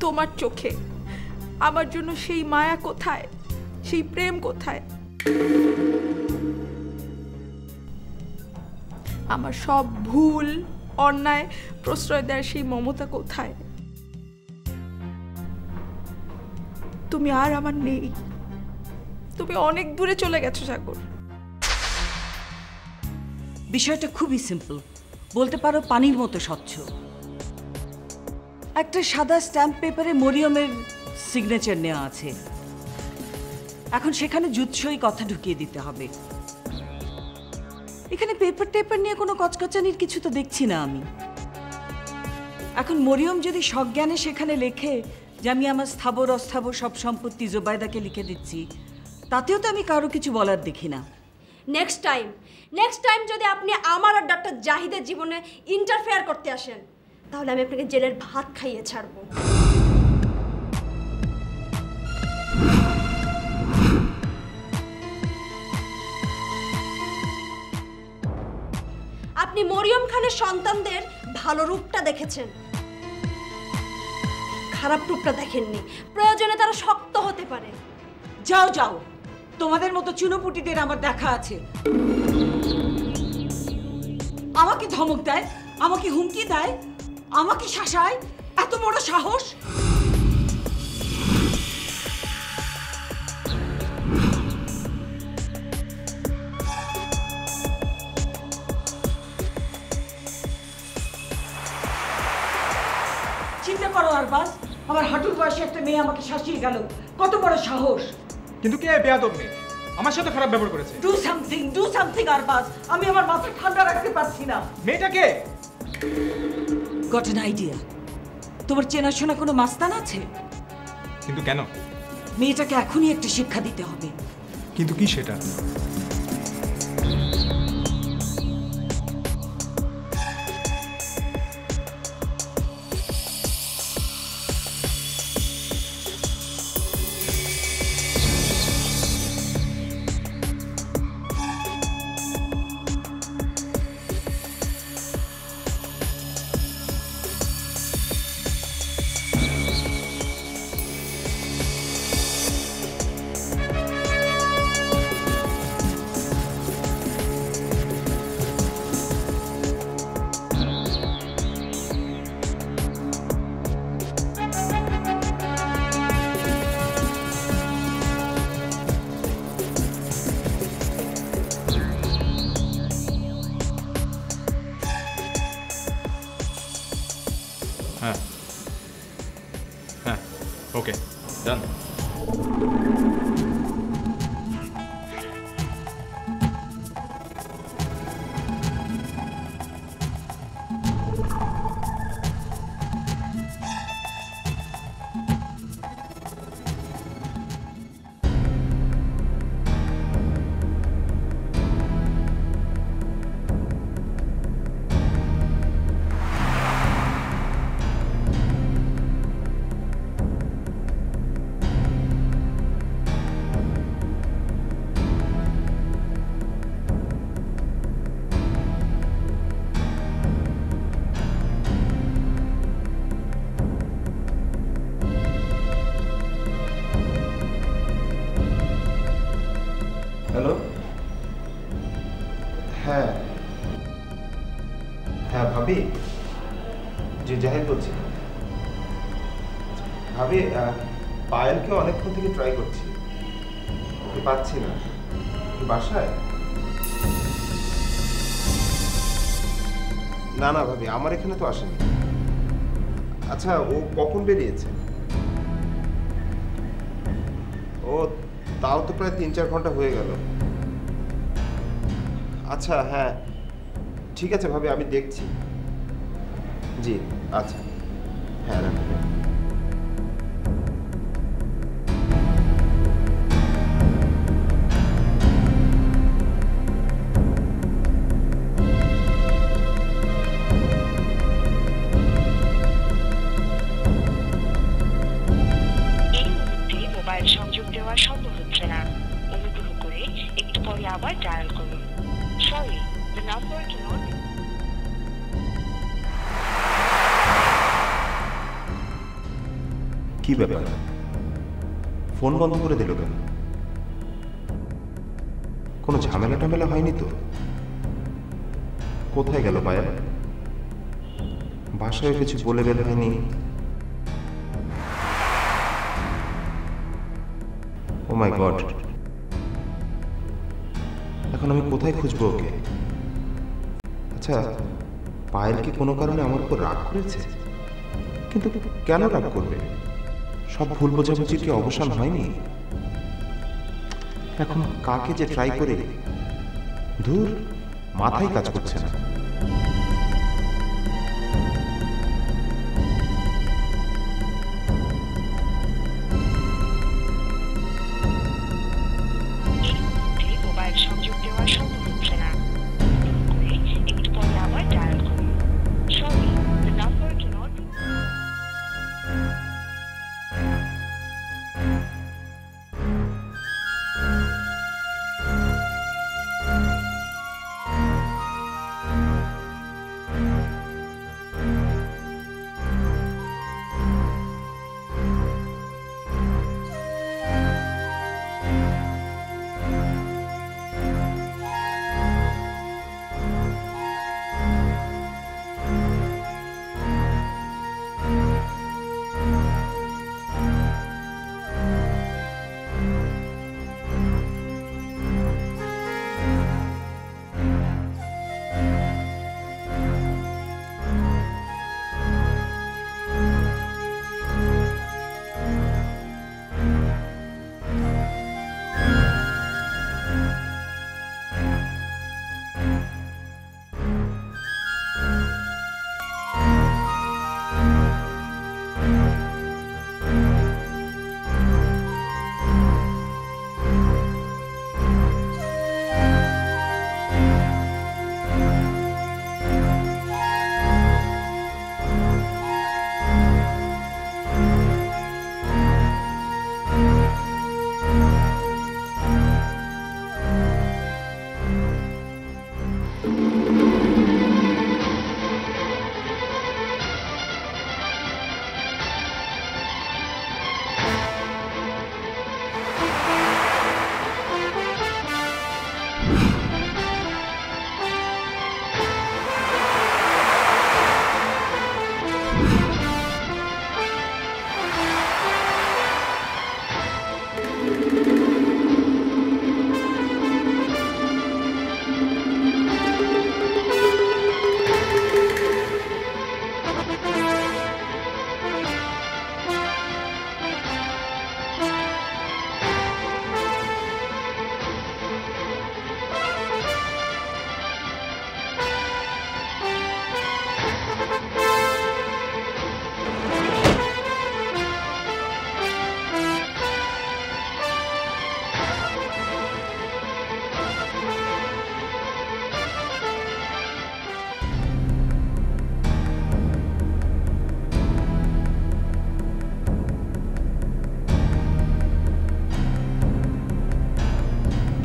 তোমার চোখে আমার জন্য সেই মায়া কোথায়, সেই প্রেম কোথায়? আমার সব ভুল অন্যায় প্রশ্রয় দেওয়ার সেই মমতা কোথায়? তুমি আর আমার নেই, তুমি অনেক দূরে চলে গেছো সাগর। বিষয়টা খুবই সিম্পল, বলতে পারো পানির মতো স্বচ্ছ। একটা সাদা স্ট্যাম্প পেপারে মরিয়মের সিগনেচার নেওয়া আছে, এখন সেখানে জুৎসই কথা ঢুকিয়ে দিতে হবে। এখানে পেপার টেপার নিয়ে কোনো কচকচানির কিছু তো দেখছি না আমি। এখন মরিয়ম যদি সজ্ঞানে সেখানে লেখে যে আমি আমার স্থাবর অস্থাবর সব সম্পত্তি জোবায়দাকে লিখে দিচ্ছি, তাতেও তো আমি কারো কিছু বলার দেখি না। নেক্সট টাইম যদি আপনি আমার আর ডক্টর জাহিদের জীবনে ইন্টারফেয়ার করতে আসেন, তাহলে আমি আপনাকে জেলের ভাত খাইয়ে ছাড়বো। আপনি মরিয়ম খানের সন্তানদের ভালো রূপটা দেখেছেন, খারাপ রূপটা দেখেননি। প্রয়োজনে তারা শক্ত হতে পারে। যাও যাও, তোমাদের মতো চুনোপুটিদের আমার দেখা আছে। আমাকে ধমক দেয়, আমাকে হুমকি দেয়, আমাকে শাসায়, এত বড় সাহস! চিন্তা করো আরবাজ, আমার হাঁটুর বয়সে একটা মেয়ে আমাকে শাসিয়ে গেল, কত বড় সাহস! কিন্তু কে বেয়াদব মেয়ে? আমার সাথে খারাপ ব্যবহার করেছে। ডু সামথিং আরবাজ, আমি আমার মাথা ঠান্ডা রাখতে পারছি না। মেয়েটা কে? Got an idea. তোমার চেনাশোনা কোনো মাস্তান আছে? কিন্তু কেন? মেয়েটাকে এখনই একটা শিক্ষা দিতে হবে। কিন্তু কি সেটা? হ্যাঁ হ্যাঁ, ওকে, ডান। হ্যালো, হ্যাঁ হ্যাঁ ভাবি, জি জাহিদ বলছি। ভাবি, পায়েলকে অনেকক্ষণ থেকে ট্রাই করছি, ওকে পাচ্ছি না। বাসায়? না না ভাবি, আমার এখানে তো আসেনি। আচ্ছা, ও কখন বেরিয়েছে? ও তাও তো প্রায় 3-4 ঘন্টা হয়ে গেল। আচ্ছা হ্যাঁ ঠিক আছে ভাবি, আমি দেখছি। জি আচ্ছা, হ্যাঁ রাখবেন। মোবাইল সংযোগ দেওয়া সম্ভব হচ্ছে না, অনুগ্রহ করে একটু পরে আবার ডায়াল করুন। Sorry, the number cannot be... কি ব্যাপার, ফোন বন্ধ করে দিল কেন? কোনো ঝামেলা টামেলা হয়নি তো? কোথায় গেল পায়েল? বাসায় কিছু বলে বের হয়নি। ও মাই গড, এখন আমি কোথায় খুঁজবো ওকে? আচ্ছা, পায়েল কি কোনো কারণে আমার উপর রাগ করেছে? কিন্তু কেন রাগ করবে? সব ভুল বোঝাবুঝির কি অবসান হয়নি? এখন কাকে যে ট্রাই করে, ধুর, মাথায় কাজ করছে না। মোবাইল সংযোগ দেওয়া সম্ভব হচ্ছে না। একটু পরে আবার ডায়াল করুন। Sorry, the number cannot be.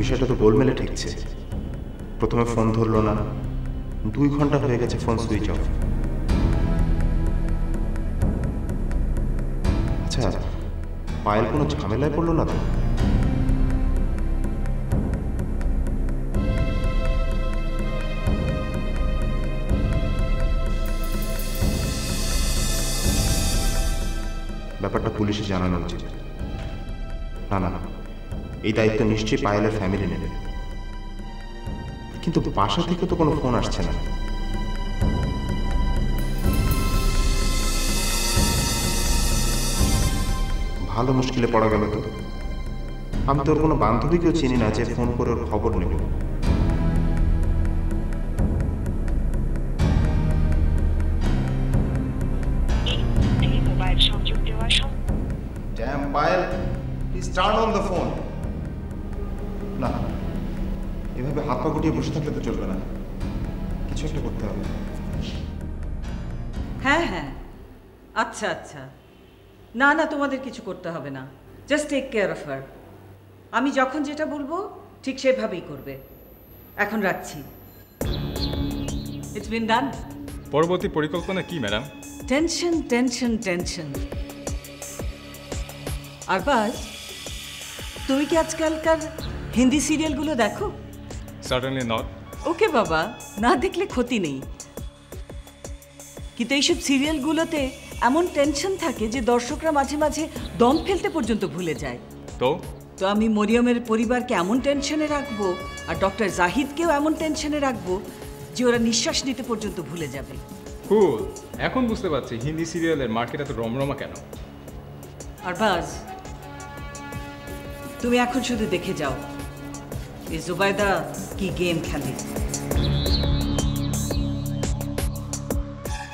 বিষয়টা তো গোলমেলে ঠেকছে। প্রথমে ফোন ধরলো না, 2 ঘন্টা হয়ে গেছে ফোন সুইচ অফ। আচ্ছা, পায়েল কোনো ঝামেলায় পড়লো না তো? ব্যাপারটা পুলিশে জানানো উচিত। না না, এই দায়িত্ব নিশ্চয়ই পায়েলের ফ্যামিলি নেবে। কিন্তু বাসা থেকে তো কোনো ফোন আসছে না। ভালো মুশকিলে পড়া গেল তো। আমি তোর কোনো বান্ধবীকেও চিনি না যে ফোন করে ওর খবর নেব। মোবাইল সংযোগ দেওয়া সম্ভব। Damn Payel, please turn on the phone. না, এভাবে হাত পা গুটিয়ে বসে থাকলে তো চলবে না, কিছু একটা করতে হবে। হ্যাঁ হ্যাঁ, আচ্ছা আচ্ছা, না না, তোমাদের কিছু করতে হবে না। Just take care of her. আমি যখন যেটা বলবো ঠিক সেভাবেই করবে। এখন রাখছি। It's been done. পরবর্তী পরিকল্পনা কি madam? Tension tension tension. Arbaaz, তুমি কি আজকালকার হিন্দি সিরিয়ালগুলো দেখো? Certainly not. ওকে বাবা, না দেখলে ক্ষতি নেই, কিন্তু এইসব সিরিয়ালগুলোতে এমন টেনশন থাকে যে দর্শকরা মাঝে মাঝে দম ফেলতে পর্যন্ত ভুলে যায়। তো তো আমি মরিয়মের পরিবারকে এমন টেনশনে রাখবো আর ডক্টর জাহিদকেও এমন টেনশনে রাখবো যে ওরা নিঃশ্বাস নিতে পর্যন্ত ভুলে যাবে। কুল, এখন বুঝতে পারছি হিন্দি সিরিয়ালের মার্কেট এত রমরমা কেন। আরবাজ, তুমি এখন শুধু দেখে যাও এই জুবাইদা কি গেম খেলে।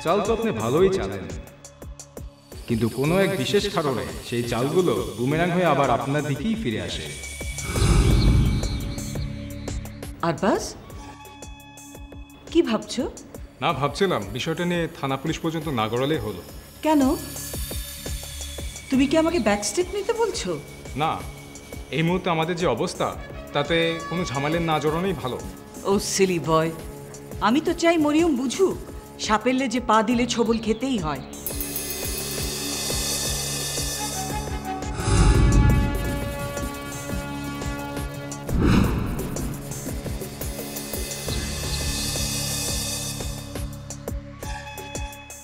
চাল তো আপনি ভালোই চালেন, কিন্তু কোনো এক বিশেষ কারণে সেই চালগুলো বুমেরাং হয়ে আবার আপনার দিকেই ফিরে আসে। আরবাজ, কি ভাবছো? না, ভাবছিলাম বিষয়টা নিয়ে থানা পুলিশ পর্যন্ত না গড়ালেই হলো। কেন? তুমি কি আমাকে ব্যাকস্টেপ নিতে বলছো? না, এই মুহূর্তে আমাদের যে অবস্থা তাতে কোনো ঝামেলের না জড়ানোই ভালো। ও সিলি বয়, আমি তো চাই মরিয়ম বুঝুক সাপেললে যে পা দিলে ছবল খেতেই হয়।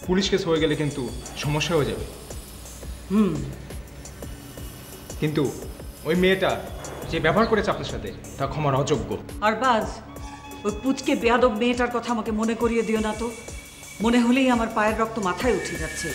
পুলিশ কেস হয়ে গেলে কিন্তু সমস্যা হয়ে যাবে। কিন্তু ওই মেয়েটা যে ব্যবহার করেছে আপনার সাথে তা ক্ষমার অযোগ্য। আরবাজ, ওই পুচকে বেয়াদব মেয়েটার কথা আমাকে মনে করিয়ে দিও না তো, মনে হলেই আমার পায়ের রক্ত মাথায় উঠে যাচ্ছে।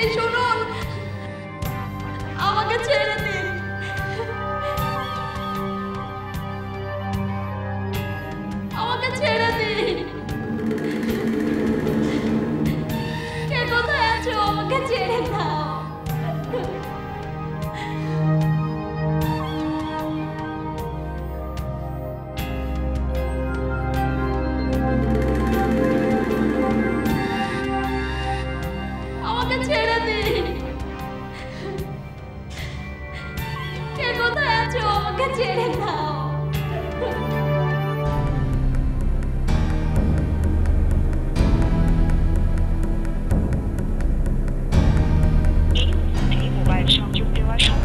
এই শুনুন, আমাকে ছেড়ে দিন। আমাকে ছেড়ে দিন। কে কোথায় আছো? আমাকে ছেড়ে দাও। আমাকে ছেড়ে দিন। কে কোথায় আছো? আমাকে ছেড়ে দাও। এই মুহূর্তে মোবাইল সংযোগ দেওয়া সম্ভব।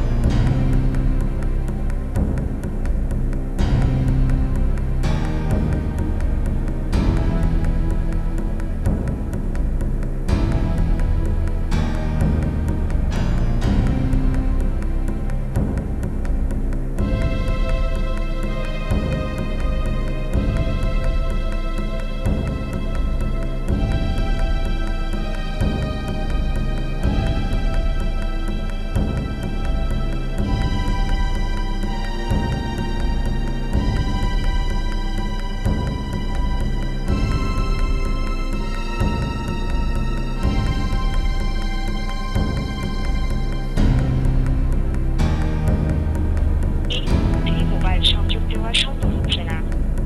এই মুহূর্তে মোবাইল সংযোগ দেওয়া সম্ভব হচ্ছে না।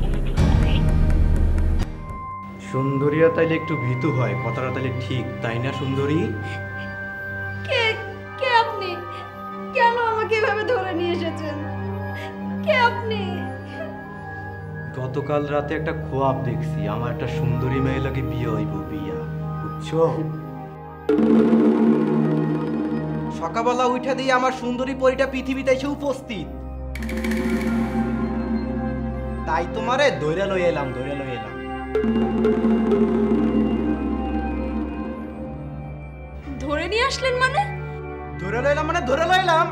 অনুগ্রহ করে সুন্দরীরা তাইলে একটু ভীতু হয়, কথাটা তাইলে ঠিক তাই না সুন্দরী? কে কে আপনি? কেন আমাকে এভাবে ধরে নিয়ে এসেছেন? কে আপনি? গতকাল রাতে একটা খোয়াব দেখছি, আমার একটা সুন্দরী মহিলাকে বিয়ে হইব, বিয়া, বুঝছো? সকালবেলা উঠে দিয়ে আমার সুন্দরী পরীটা পৃথিবীতে এসে উপস্থিত, তাই তোমারে ধরে লই এলাম। ধরে নিয়ে আসলেন মানে? ধরে লইলাম।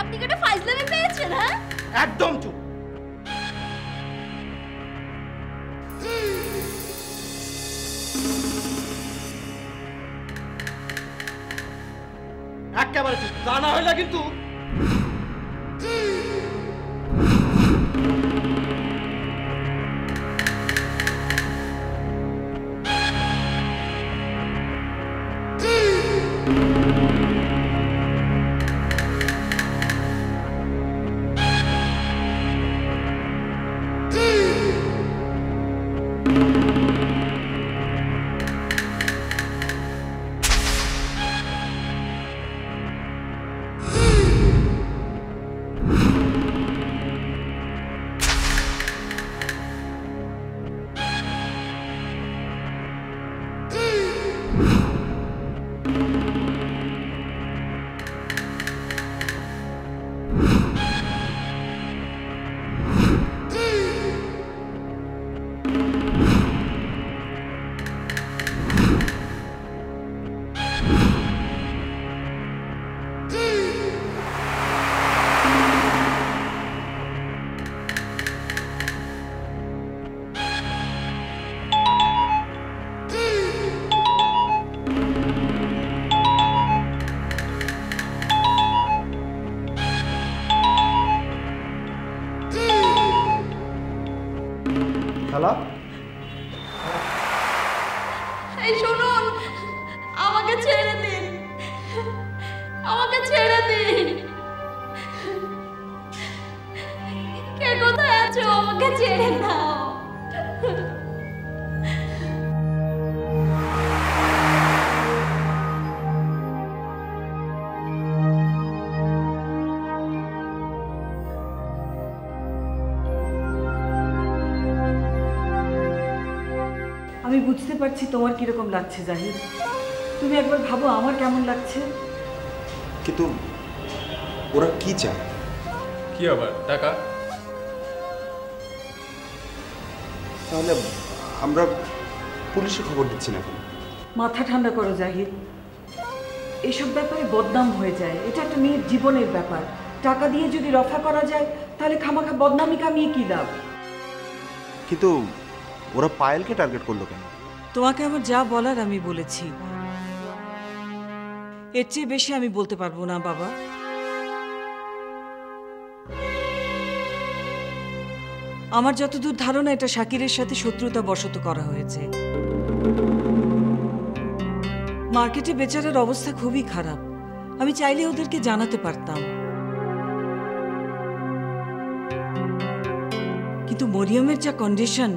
আপনি কি একটা ফাইজলামি পেয়েছেন? হ্যাঁ, একদম চুপ। একেবারে চুপ, তা না হইলে কিন্তু শালা এই শুনুন, আমাকে ছেড়ে দিন, আমাকে ছেড়ে দিন। কে কোথায় আছো? আমাকে ছেড়ে দাও। আমি বুঝতে পারছি তোমার কিরকম লাগছে জাহিদ। তুমি একবার ভাবো আমার কেমন লাগছে। কিন্তু ওরা কি চায়? কি আবার টাকা? তাহলে আমরা পুলিশে খবর দিচ্ছি না কেন? মাথা ঠান্ডা করো জাহিদ, এসব ব্যাপারে বদনাম হয়ে যায়। এটা একটা মেয়ের জীবনের ব্যাপার। টাকা দিয়ে যদি রফা করা যায় তাহলে খামাখা বদনামি কামিয়ে কি লাভ? কিন্তু ওরা পায়েলকে টার্গেট করলো কেন? তোমাকে আমার যা বলার আমি বলেছি, এর চেয়ে বেশি আমি বলতে পারবো না বাবা। আমার যতদূর ধারণা এটা শাকিরের সাথে শত্রুতা বশত করা হয়েছে। মার্কেটে বেচারার অবস্থা খুবই খারাপ। আমি চাইলে ওদেরকে জানাতে পারতাম, কিন্তু মরিয়মের যা কন্ডিশন,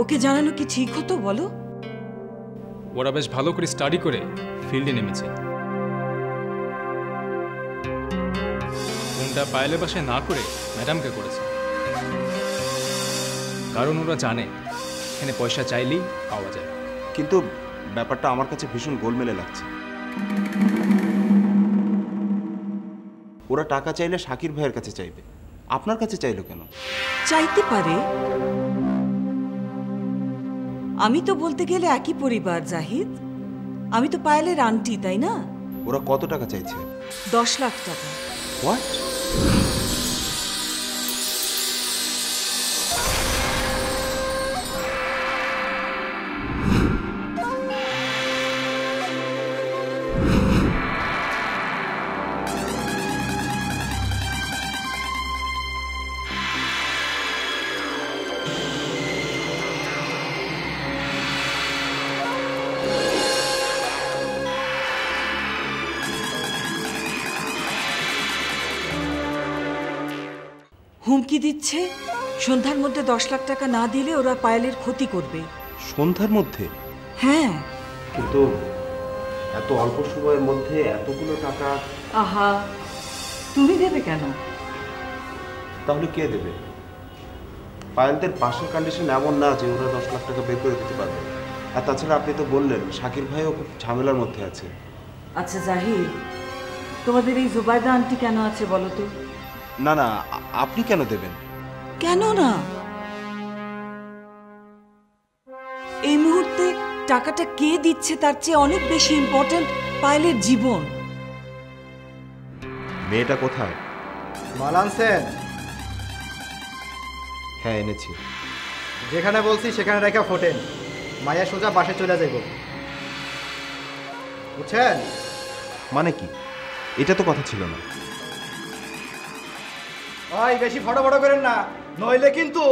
ওকে জানানো কি ঠিক হতো বলো? ওরা বেশ ভালো করে স্টাডি করে ফিল্ডে নেমেছে। ফোনটা পায়েলের বাসায় না করে ম্যাডামকে করেছে, কারণ ওরা জানে এখানে পয়সা চাইলেই পাওয়া যায়। কিন্তু ব্যাপারটা আমার কাছে ভীষণ গোলমেলে লাগছে। ওরা টাকা চাইলে শাকির ভাইয়ের কাছে চাইবে, আপনার কাছে চাইলো কেন? চাইতে পারে, আমি তো বলতে গেলে একই পরিবার জাহিদ। আমি তো পায়েলের আন্টি, তাই না? ওরা কত টাকা চাইছে? 10 লাখ টাকা। হোয়াট? হুমকি দিচ্ছে সন্ধ্যার মধ্যে 10 লাখ টাকা না দিলে ওরা পায়েলের ক্ষতি করবে। সন্ধ্যার মধ্যে? হ্যাঁ। কিন্তু এত অল্প সময়ের মধ্যে এতগুলো টাকা? আহা, তুমি দেবে কেন? তাহলে কে দেবে? পায়েলদের পাশের কন্ডিশন এমন না যে ওরা 10 লাখ টাকা বের করে দিতে পারবে। আর তাছাড়া আপনি তো বললেন শাকির ভাইও খুব ঝামেলার মধ্যে আছে। আচ্ছা জাহিদ, তোমাদের এই জুবাইদা আন্টি কেন আছে বলো তো? না না, আপনি কেন দেবেন? কেন না? এই মুহূর্তে টাকাটা কে দিচ্ছে তার চেয়ে অনেক বেশি ইম্পর্টেন্ট পায়েলের জীবন। মেয়েটা কোথায়? মাল আনছেন? হ্যাঁ এনেছি। যেখানে বলছি সেখানে রেখে ফোটেন, মায়া সোজা বাসে চলে যাইব, বুঝছেন? মানে কি? এটা তো কথা ছিল না। ভাই বেশি ফটো ফটো করেন না, নইলে কিন্তু